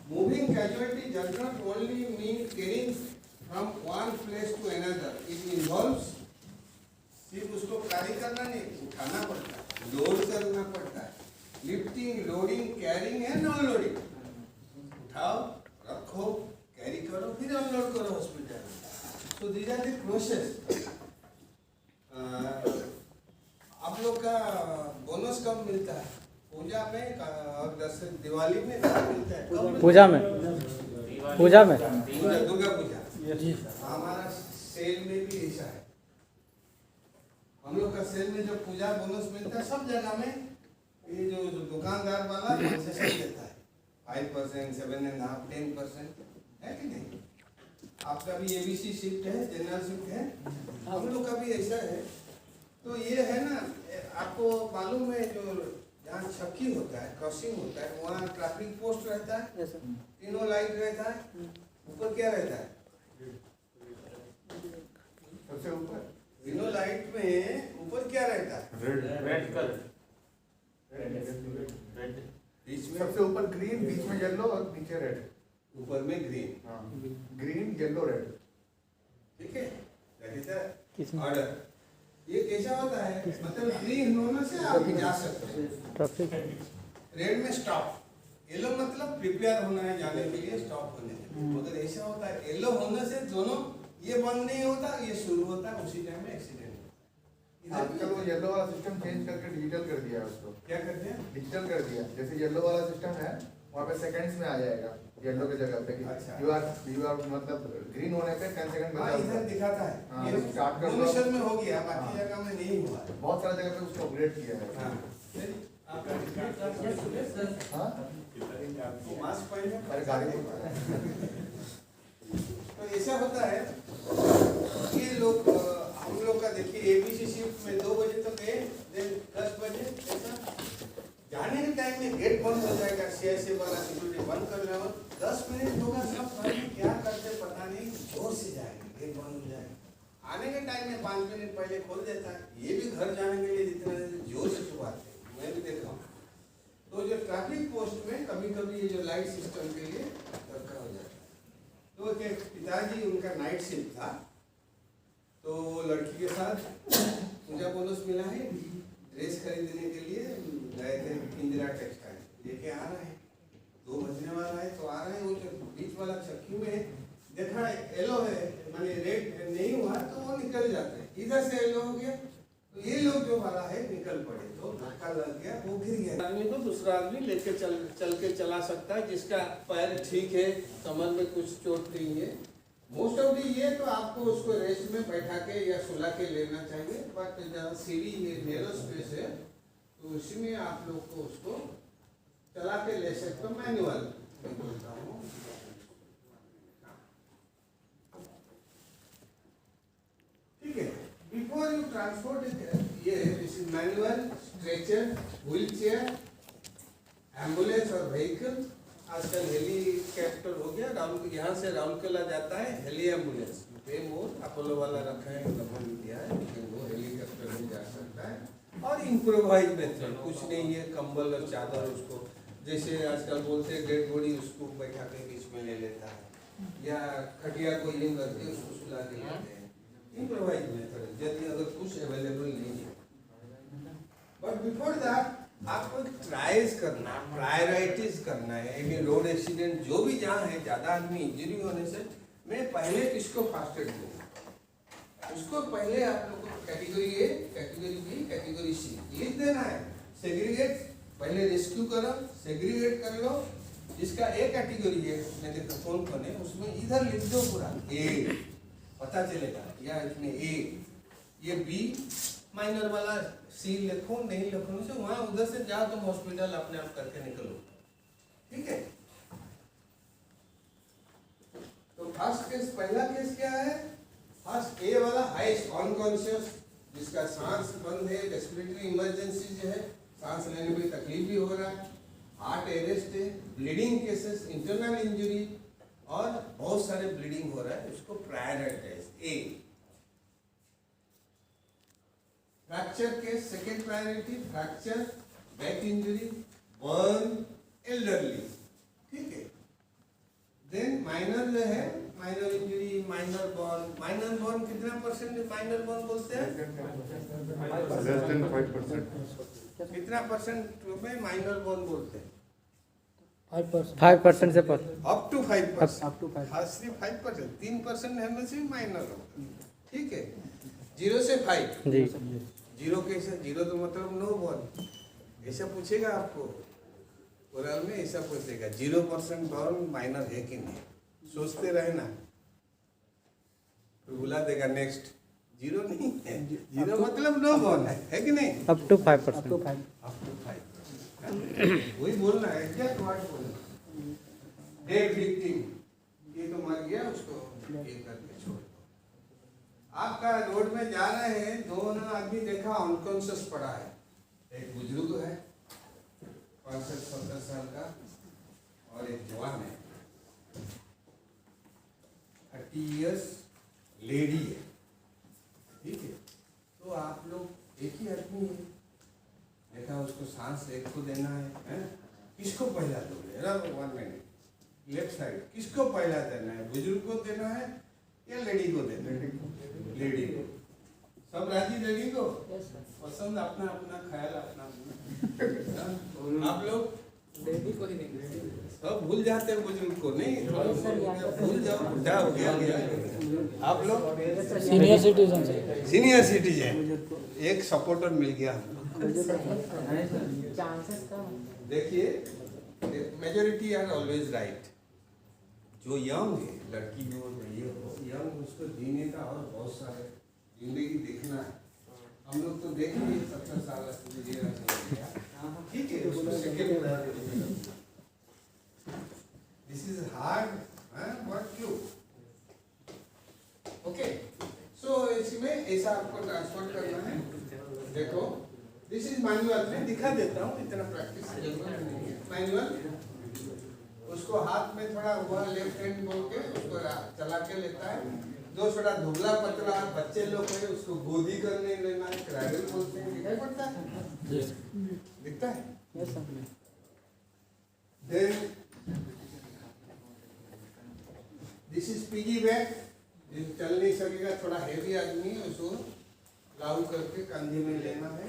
Moving casualty does not only mean carrying from one place to another. It involves सिर्फ उसको carry करना नहीं, उठाना पड़ता है, लोड करना पड़ता है, lifting, loading, carrying and unloading. उठाओ, रखो, कैरी करो, फिर अनलोड करो hospital. So these are the process. आप लोग का बोनस कब मिलता है? पूजा में और दिवाली में मिलता है. पूजा में दुर्गा पूजा. हमारा सेल में भी ऐसा है. हम लोग का सेल में जो पूजा बोनस मिलता है सब जगह में, ये जो दुकानदार वाला कंसेशन देता है 5%, 7.5%, 10%, है कि नहीं? आपका भी एबीसी शिफ्ट है, जनरल शिफ्ट है, हम लोग का भी ऐसा है. तो ये है ना, आपको मालूम है जो जहाँ छक्की होता है, क्रॉसिंग होता है, वहाँ ट्रैफिक पोस्ट रहता है, तीनों लाइट रहता है, ऊपर क्या रहता है? सबसे ऊपर तीनों लाइट में ऊपर क्या रहता है? Red colour. बीच में सबसे ऊपर ग्रीन, बीच में येलो और नीचे रेड. ऊपर में ग्रीन. Green, yellow, red. ठीक है, दैट इज द ऑर्डर. ये कैसा होता है? मतलब ग्रीन होने से आप जा सकते हैं. रेड में स्टॉप. येलो मतलब प्रिपेयर होना है जाने के लिए, स्टॉप होने के लिए. अगर ऐसा होता है येलो होने से दोनों ये बंद नहीं होता, ये शुरू होता है, उसी टाइम में एक्सीडेंट होता है. आजकल वो येलो वाला सिस्टम चेंज करके डिजिटल कर दिया है उसको. क्या कर दिया? डिजिटल कर दिया. जैसे येलो वाला सिस्टम है, वहाँ पे सेकंड्स में आ जाएगा येलो के जगह पे. अच्छा. यू आर मतलब ग्रीन होने पे 10 सेकंड हाँ, इधर दिखाता है. हाँ, ये स्टार्ट कर दो. मनुष्य में हो गया, बाकी हाँ. जगह में नहीं हुआ. बहुत सारी जगह पे उसको अपग्रेड किया है. हाँ. हाँ, मास्क पहने. अरे गाड़ी को तो ऐसा होता है, ये लोग हम लोग का देखिए एबीसी शिफ्ट में 2 बजे तक है, देन 10 बजे ऐसा जाने के टाइम में गेट बंद हो जाएगा. सीआईसी वाला सिक्योरिटी बंद कर रहे हो, 10 मिनट होगा, सब पहले क्या करते पता नहीं, जोर से जाएंगे, गेट बंद हो जाएगा. आने के टाइम में 5 मिनट पहले खोल देता है. ये भी घर जाने के लिए जितना जोर से छुपाते हैं, मैं भी देख रहा हूँ. तो जो ट्रैफिक पोस्ट में कभी कभी ये जो लाइट सिस्टम के लिए दरकार हो जाता है. तो पिताजी उनका नाइट शिफ्ट था, तो लड़की के साथ पूजा बोनस मिला है, ड्रेस खरीदने के लिए गए थे इंदिरा टेक्सटाइल. लेके आ रहे हैं, 2 बजने वाला है, तो आ रहे हैं. वो जो बीच वाला चक्की में देखा येलो है, माने रेड नहीं हुआ, तो वो निकल जाते हैं. इधर से येलो हो गया, तो ये लोग जो वाला है निकल पड़े, तो धक्का लग गया, वो गिर गया. आदमी को दूसरा आदमी लेके चल के चला सकता है, जिसका पैर ठीक है, कमर में कुछ चोट नहीं है. मोस्ट ऑफ दी ये तो आपको उसको रेस्ट में बैठा के या सुला के लेना चाहिए. बट जहाँ सीढ़ी ये नेरो स्पेस है, तो उसी में आप लोग को उसको चला के ले सकते हो. मैनुअल बोलता हूँ. ठीक है. Before you transport it, this is manual, stretcher, wheelchair, ambulance और vehicle. आजकल हेलीकॉप्टर हो गया. यहाँ से राउरकेला जाता है हेली एम्बुलेंस. अपोलो वाला रखा है, दिया है, वो हेलीकॉप्टर में जा सकता है. और इम्प्रोवाइज मेथड कुछ नहीं है, कंबल और चादर उसको जैसे आजकल बोलते हैं डेड बॉडी, उसको बैठा के बीच में ले लेता है, या खटिया को यूं करके उसको सुला के लेते हैं. इम्प्रोवाइज मेथड यदि अगर कुछ अवेलेबल नहीं है. बट बिफोर दैट आपको ट्राइज करना, प्रायोरिटीज करना है. यानी रोड एक्सीडेंट जो भी जहाँ है, ज़्यादा आदमी इंजरी होने से मैं पहले किसको फास्ट एड दूँगा, उसको पहले आप लोग को category A, category B, category C लिख देना है. सेग्रीगेट पहले रेस्क्यू करो, सेग्रीगेट कर लो. जिसका ए कैटेगरी है, उसमें देखो कौन कौन है, उसमें इधर लिख दो पूरा ए, पता चलेगा. या इसमें ए, ये बी माइनर वाला, सी लिखो. नहीं लिखने से वहाँ उधर से जाओ, तुम हॉस्पिटल अपने आप करके निकलो. ठीक है. तो फर्स्ट केस, पहला केस क्या है? फर्स्ट ए वाला हाइस्ट अनकॉन्शियस, जिसका सांस बंद है, रेस्पिरेटरी इमरजेंसी जो है, सांस लेने में तकलीफ भी हो रहा है, हार्ट अरेस्ट है, ब्लीडिंग केसेस, इंटरनल इंजरी और बहुत सारे ब्लीडिंग हो रहा है, उसको prioritise A. Fracture case second priority, fracture, back injury, burn, elderly, ठीक है। देन माइनर जो है, माइनर इंजरी, माइनर बर्न कितना परसेंट माइनर बर्न बोलते हैं? Less than 5%. कितना परसेंट में माइनर बर्न बोलते हैं? 5% से पर अप टू 5%। up to 5%. हाँ, सिर्फ 5%, 3% है में से माइनर होगा, ठीक है। 0 से 5, जी 0 कैसे? 0 तो मतलब नो बर्न, ऐसा पूछेगा आपको ओरल में, ऐसा पूछेगा 0% बर्न माइनर है कि नहीं, सोचते रहे ना, फिर बुला देगा नेक्स्ट। 0 नहीं है, 0 मतलब नो बर्न है कि नहीं? up to 5%. अप टू 5%, वही बोलना है, क्या वर्ड बोलना। डेड विक्टिम, ये तो मर गया, उसको ये करके छोड़ दो। आपका रोड में जा रहे हैं, दोनों आदमी देखा अनकॉन्शियस पड़ा है, एक बुजुर्ग है 65-70 साल का और एक जवान है 30 इयर्स लेडी है, ठीक है। तो आप लोग एक ही आदमी है, देखा उसको सांस एक को देना है? किसको पहला दोगे? 1 मिनट, लेफ्ट साइड किसको पहला देना है? बुजुर्ग को देना है या लेडी को देना है? लेडी को। सब राजी लेडी को? पसंद अपना अपना, ख्याल अपना अपना। आप लोग लेडी को ही नहीं, सब भूल जाते हैं बुजुर्ग को, नहीं भूल जाओ, बुढ़ा हो गया। आप लोग सीनियर सिटीजन से सीनियर सिटीजन, एक सपोर्टर मिल गया हमको। देखिए, मेजोरिटी आर ऑलवेज राइट। जो यंग है, लड़की हो ये हो, यंग उसको जीने का और बहुत सारे जिंदगी देखना है। हम लोग तो देख लिए 70 साल ठीक है, उसको second this is hard, but क्यों? ओके, सो इसमें ऐसा आपको ट्रांसफर करना है। देखो, दिस इज मैनुअल, मैं दिखा देता हूँ, इतना प्रैक्टिस की जरूरत नहीं है। मैनुअल, उसको हाथ में थोड़ा हुआ लेफ्ट हैंड बोल के उसको चला के लेता है। जो थोड़ा धुबला पतला बच्चे लोग हैं उसको गोदी करने लेना है, क्रैडल बोलते हैं, दिखाई पड़ता है? दिखता है? Then this is piggyback, जो चल नहीं सकेगा, थोड़ा हेवी आदमी है, उसको लागू करके कंधे में लेना है।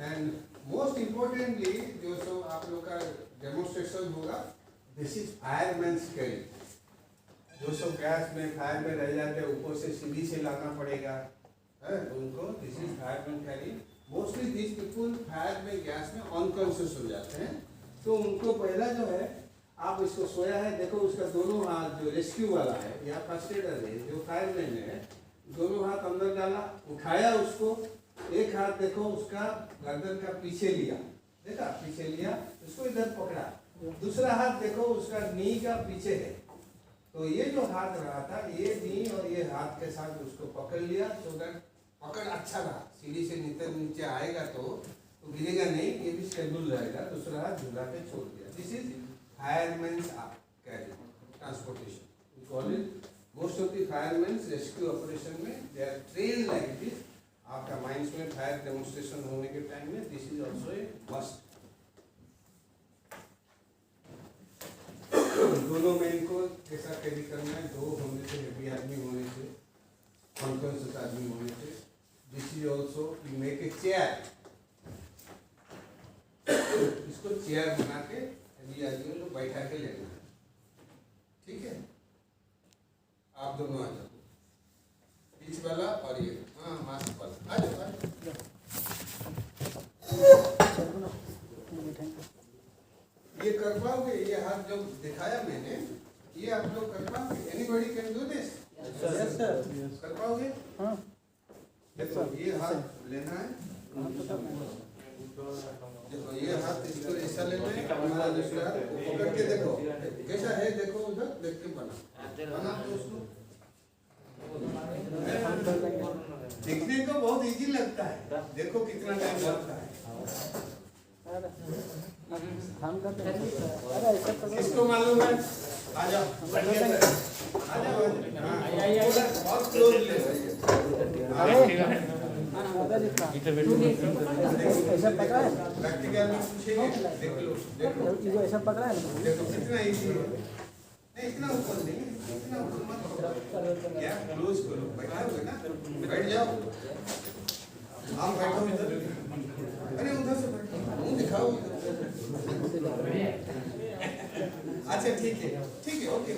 एंड मोस्ट इम्पोर्टेंटली जो सब आप लोग का डेमोन्स्ट्रेशन होगा, दिस इज फायरमैन्स कैरी। जो सब गैस में फायर में रह जाते हैं, ऊपर से सीढ़ी से लाना पड़ेगा उनको, this is fireman carry. Mostly this people fire में गैस में अनकॉन्शियस हो जाते हैं, तो उनको पहला जो है, आप इसको सोया है, देखो उसका दोनों हाथ जो रेस्क्यू वाला है या फर्स्ट एडर है, जो फायरमैन है, दोनों हाथ अंदर डाला, उठाया उसको, एक हाथ देखो उसका गर्दन का पीछे लिया, देखा पीछे लिया, उसको इधर पकड़ा, दूसरा हाथ देखो उसका नी का पीछे है, तो ये जो हाथ रहा था, ये नी और ये हाथ के साथ उसको पकड़ लिया, सो दैट पकड़ अच्छा रहा, सीढ़ी से नीचे आएगा तो गिरेगा नहीं, ये भी स्टेबल रहेगा, दूसरा हाथ झुला के छोड़ दिया। This is fireman's carry transportation, we call it. Most of the fireman's rescue operation में they are trained like this. आपका माइंड्स में फायर डेमोन्स्ट्रेशन होने के टाइम में this is also a must. दोनों में इनको कैसा कैरी करना है, दो होने से, हेवी आदमी होने से, कॉन्फिडेंस आदमी होने से। This is also you make a chair, इसको चेयर बना के हेवी आदमी को बैठा के लेना है, ठीक है। आप दोनों आ जाओ, बीच वाला और ये, हाँ मास्क वाला, आ जाओ। ये कर पाओगे? ये हाथ जो दिखाया मैंने, ये आप लोग कर पाओगे? Anybody can do this? Yes sir. कर पाओगे? हाँ। देखो ये हाथ लेना है, देखो ये हाथ इसको ऐसा लेना है, हमारा दूसरा हाथ पकड़ के देखो कैसा है, देखो उधर देख के बना तो उसको देखने को बहुत इजी लगता है, देखो कितना टाइम लगता है। किसको मालूम है? आ जाओ, आ जाओ, बहुत क्लोज ले। ऐसा पकड़ा है, प्रैक्टिकल में पूछेंगे, देख लो, देखो ऐसा पकड़ा है। देखो कितना इजी है। नहीं इतना ऊपर नहीं, इतना ऊपर मत करो। क्या क्लोज करो, बैठोगे ना, बैठ जाओ। आप बैठो इधर, अरे उधर से बैठो, मुंह दिखाओ इधर। अच्छा ठीक है, ओके।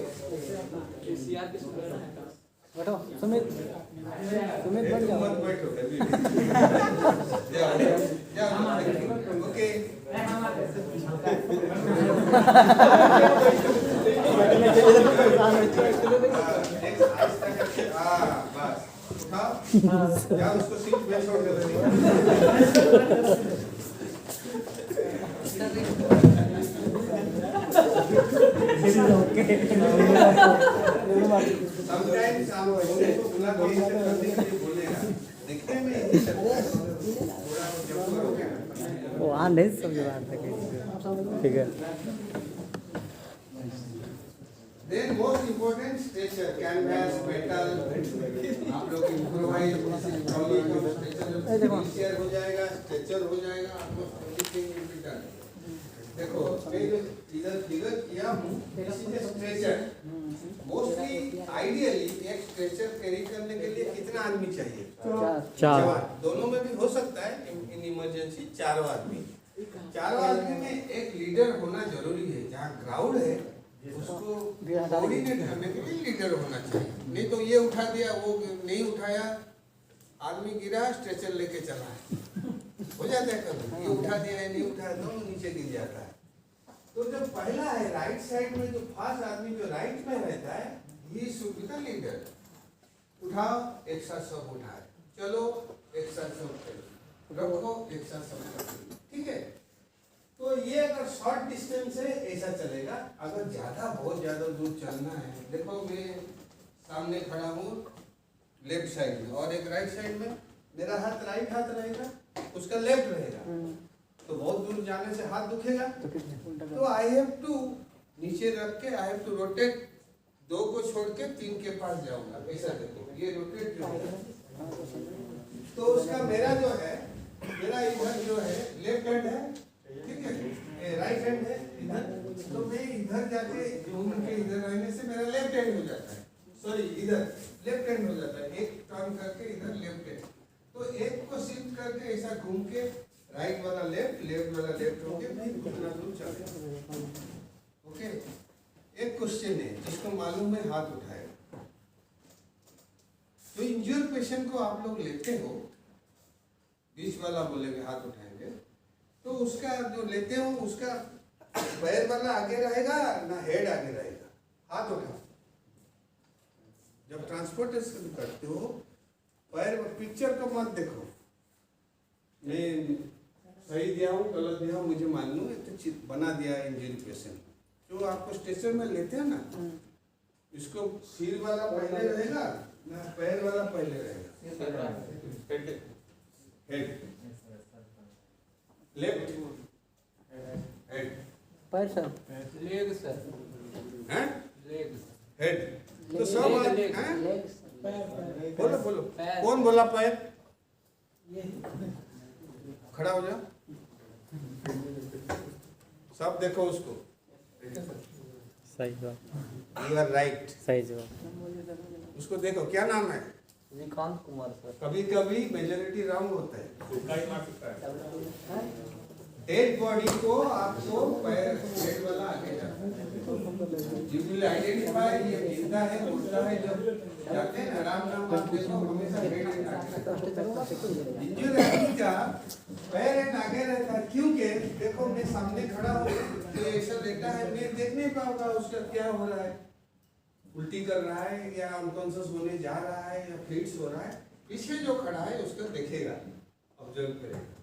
बैठो सुमित, सुमित बैठ जाओ। मत बैठो कभी भी। जाओ, ओके। बस उठाओ, जाओ उसको सीट पे छोड़ दो। Sometimes आप बोले तो बुला के इसे करने के लिए बोलेगा, दिखने में यही लगता है, थोड़ा जब करोगे ना। वो हाँ नहीं समझ रहा था, ठीक है। Then most important structure, canvas, metal, आप लोग improvise trolley का structure wheelchair हो जाएगा, stretcher हो जाएगा, आपको everything will be done। देखो मैं जो इधर फिगर किया हूँ, this is a stretcher। Mostly ideally एक stretcher carry करने के लिए कितना आदमी चाहिए? चार। दोनों में भी हो सकता है, in emergency चारों आदमी। चारों आदमी में एक लीडर होना जरूरी है। जहाँ ग्राउंड है उसको कोऑर्डिनेट करने के लिए लीडर होना चाहिए। नहीं तो ये उठा दिया, वो नहीं उठाया, आदमी गिरा, स्ट्रेचर लेके चला है, हो जाता है कभी। ये उठा दिया है, नहीं उठाया तो नीचे गिर जाता है। तो जो पहला है राइट साइड में, जो फर्स्ट आदमी जो राइट में रहता है, he should be the leader. उठाओ, एक साथ सब उठाए, चलो एक साथ सब चलो, रखो एक साथ सब रखो, ठीक है। तो ये अगर शॉर्ट डिस्टेंस है ऐसा चलेगा। अगर बहुत ज्यादा दूर चलना है, देखो मैं सामने खड़ा हूँ लेफ्ट साइड में और एक राइट साइड में, मेरा हाथ राइट हाथ रहेगा, उसका लेफ्ट रहेगा, तो बहुत दूर जाने से हाथ दुखेगा। तो आई हैव टू नीचे रख के आई हैव टू रोटेट, 2 को छोड़ के 3 के पास जाऊंगा, ऐसा देखो ये रोटेट जो है। तो उसका मेरा जो है, मेरा इधर जो है लेफ्ट हैंड है, ठीक है, राइट हैंड है इधर, तो मैं इधर जाके घूम के इधर रहने से मेरा लेफ्ट हैंड हो जाता है, सॉरी इधर लेफ्ट हैंड हो जाता है। एक टर्न करके इधर लेफ्ट हैंड, तो एक को शिफ्ट करके ऐसा घूम के राइट वाला लेफ्ट, लेफ्ट वाला लेफ्ट होके मैं कितना दूर चल गया। ओके, एक क्वेश्चन है जिसको मालूम है हाथ उठाएगा। तो इंज्योर पेशेंट को आप लोग लेते हो, बीच वाला बोलेंगे हाथ उठाएंगे, तो उसका जो लेते हो उसका पैर वाला आगे रहेगा ना हेड आगे रहेगा? हाथ उठाओ। जब ट्रांसपोर्टेशन करते हो पैर, पिक्चर को मत देखो, मैं सही दिया हूँ गलत दिया हूँ मुझे मालूम है, तो बना दिया इंजरी पेशेंट। जो आपको स्ट्रेचर में लेते हैं ना, इसको सिर वाला पहले रहेगा ना पैर वाला पहले रहेगा? हेड, लेफ्ट हेड, पैर सर, लेग सर, हैं लेग, हेड, तो सब हैं? बोलो बोलो, पैर। कौन बोला पैर? खड़ा हो जाओ, सब देखो उसको, सही बात, यू आर राइट, सही जवाब। उसको देखो, क्या नाम है? विकांत कुमार सर। कभी कभी मेजोरिटी रॉन्ग होता है। डेड बॉडी को आपको पैर हेड वाला आगे जाना है। You will identify ये जिंदा है मुर्दा है, जब जाते हैं आराम नाम आप देखो हमेशा हेड एंड आगे रहता है। इंजर्ड आदमी का पैर एंड आगे रहता है, क्योंकि देखो मैं सामने खड़ा हूँ तो ऐसा लेटा है, मैं देख नहीं पाऊंगा उसका क्या हो रहा है, उल्टी कर रहा है या अनकॉन्शियस होने जा रहा है या फिट्स हो रहा है। पीछे जो खड़ा है उसको देखेगा, ऑब्जर्व करेगा,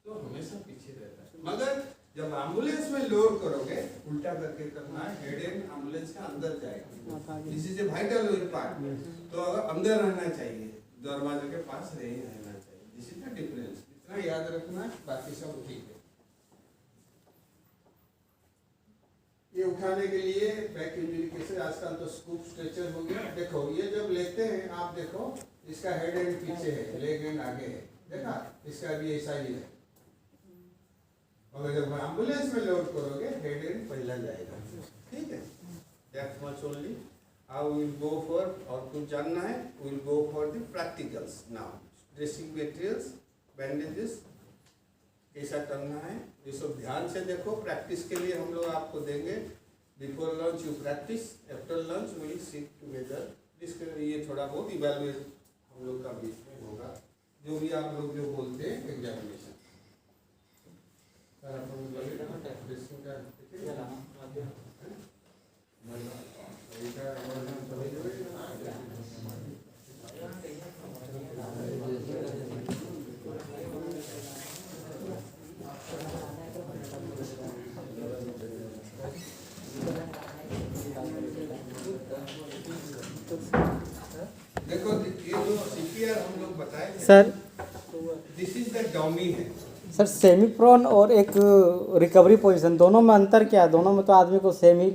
तो हमेशा पीछे रहता है। मगर जब एम्बुलेंस में लोड करोगे उल्टा करके करना है, हेड एंड एम्बुलेंस के अंदर जाएगा, this is a vital part, तो अंदर रहना चाहिए, दरवाजे के पास नहीं रहना चाहिए। दिस इज द डिफरेंस, इतना याद रखना, बाकी सब ठीक है। ये उठाने के लिए बैक इंजरी कैसे, आजकल तो स्कूप स्ट्रेचर हो गया। देखो ये जब लेते हैं आप, देखो इसका हेड एंड पीछे है, लेग एंड आगे है, देखा, इसका भी ऐसा ही है। और जब एम्बुलेंस में लोड करोगे हेड एंड पहला जाएगा, ठीक है। That much only. How we will go for, और कुछ जानना है, we will go for the practicals now. Dressing materials, bandages, कैसा करना है, ये सब ध्यान से देखो। प्रैक्टिस के लिए हम लोग आपको देंगे। Before lunch you practice, after lunch we will sit together. इसके ये थोड़ा बहुत इवैल्यूएट हम लोग का बीच में होगा, जो भी आप लोग जो बोलते हैं एग्जामिनेशन। देखो ये जो सीपीआर हम लोग बताए थे, सर दिस इज द डॉमी है। सर सेमी प्रोन और एक रिकवरी पोजीशन, दोनों में अंतर क्या है? दोनों में तो आदमी को सेमी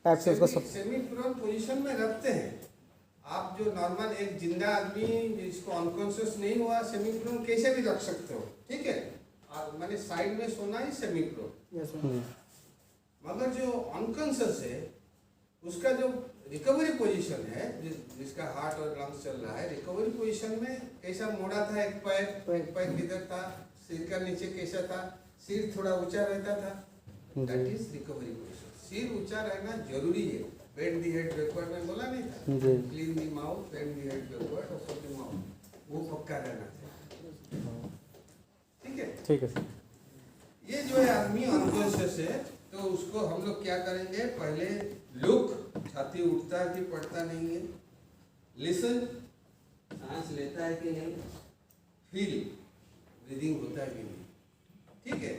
टाइप से उसको सेमी प्रोन पोजीशन में रखते हैं। आप जो नॉर्मल एक जिंदा आदमी जिसको अनकॉन्शियस नहीं हुआ, सेमी प्रोन कैसे भी रख सकते हो, ठीक है। और मैंने साइड में सोना ही सेमी प्रोन। मगर जो अनकॉन्शियस है उसका जो रिकवरी पोजीशन है, जिसका हार्ट और लंग्स चल रहा है, रिकवरी पोजीशन में कैसा मोड़ा था, एक पैर किधर था, सिर का नीचे कैसा था, सिर थोड़ा ऊंचा रहता था, दैट इज रिकवरी पोजीशन। सिर ऊंचा रहना जरूरी है। बेंड द हेड बैकवर्ड में बोला नहीं था, clean the mouth, bend the head backward, open the mouth, वो पक्का रहना चाहिए, ठीक है। ठीक है। ये जो है आदमी अनकॉन्शियस है, तो उसको हम लोग क्या करेंगे, पहले लुक, छाती उठता है कि पड़ता नहीं है, लिसन, सांस लेता है कि नहीं, फील, ब्रीदिंग होता है कि नहीं, ठीक है।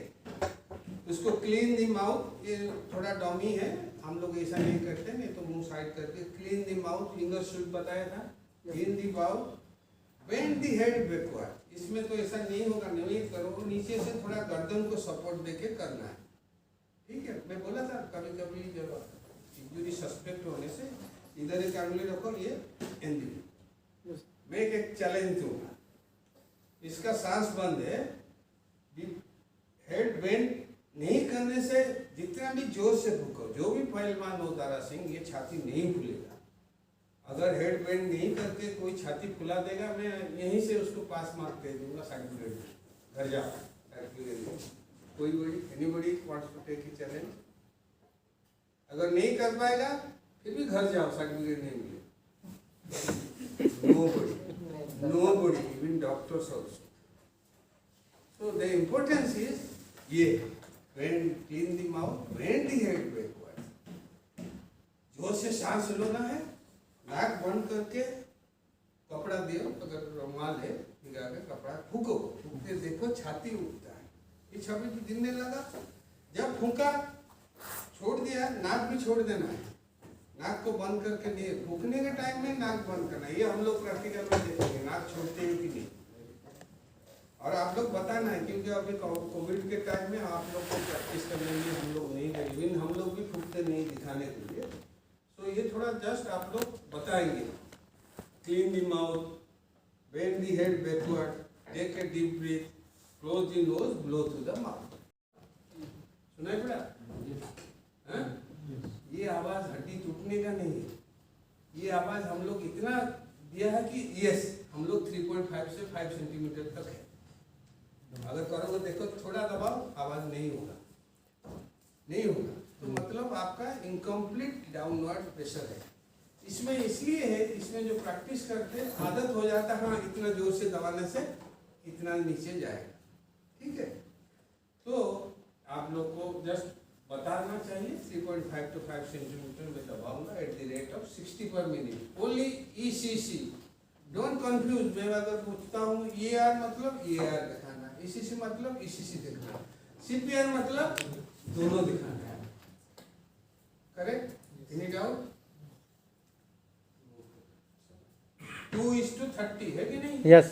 उसको क्लीन द माउथ, ये थोड़ा डॉमी है, हम लोग ऐसा नहीं करते, नहीं तो मुंह साइड करके clean the mouth, finger shoot बताया था, clean the mouth, bend the head backward. इसमें तो ऐसा नहीं होगा, नहीं करो, नीचे से थोड़ा गर्दन को सपोर्ट देके करना है, ठीक है। मैं बोला था कभी कभी जब इंजरी सस्पेक्ट होने से इधर एक आंगली रखो, ये इंजरी। मैं एक चैलेंज दूंगा, इसका सांस बंद है, हेड बेंड नहीं करने से जितना भी जोर से फूको, जो भी पहलवान हो दारा सिंह, ये छाती नहीं फूलेगा। अगर हेड बेंड नहीं करके कोई छाती फुला देगा, मैं यहीं से उसको पास मार्क दे दूंगा, सर्टिफिकेट, घर जा सर्टिफिकेट। कोई बड़ी anybody wants to take a challenge? अगर नहीं कर पाएगा फिर भी घर जाओ, सर्टिफिकेट नहीं मिले। Nobody, even doctors also. So the importance is ये, bend, clean the mouth, bend the head backward. जोर से सांस लेना है, नाक बंद करके कपड़ा दियो, अगर रुमाल है भिगा के कपड़ा फूको, फूकते देखो छाती उठता है। ये छवि गिरने लगा, जब फूका छोड़ दिया, नाक भी छोड़ देना है, नाक को बंद करके नहीं, फूकने के टाइम में नाक बंद करना। ये हम लोग प्रैक्टिकल में देखेंगे, नाक छोड़ते हैं कि नहीं। और आप लोग बताना है, क्योंकि अभी कोविड के टाइम में आप लोग को प्रैक्टिस करने में हम लोग नहीं गए, इवन हम लोग भी फूकते नहीं दिखाने के लिए। तो ये थोड़ा जस्ट आप लोग बताएंगे, clean the mouth, bend the head backward, take a deep breath, close the nose, blow through the mouth. सुनाई पड़ा? ये आवाज हड्डी टूटने का नहीं है, ये आवाज हम लोग इतना दिया है कि यस, हम लोग 3.5 से 5 सेंटीमीटर तक है। अगर करोगे देखो, थोड़ा दबाओ, आवाज नहीं होगा, नहीं होगा, तो मतलब आपका इनकम्प्लीट डाउनवर्ड प्रेशर है। इसमें इसलिए है, इसमें जो प्रैक्टिस करते हैं आदत हो जाता है, हाँ इतना जोर से दबाने से इतना नीचे जाएगा, ठीक है। तो आप लोग को जस्ट बताना चाहिए, 3.5 to 5 सेंटीमीटर में दबाऊंगा एट द रेट ऑफ 60 पर minute, only ECC। Don't confuse, मैं अगर पूछता हूँ ER मतलब ER दिखाना, ECC मतलब ECC दिखाना, CPR मतलब दोनों दिखाना है, करेक्ट? Any doubt? 2:30 है कि नहीं? Yes.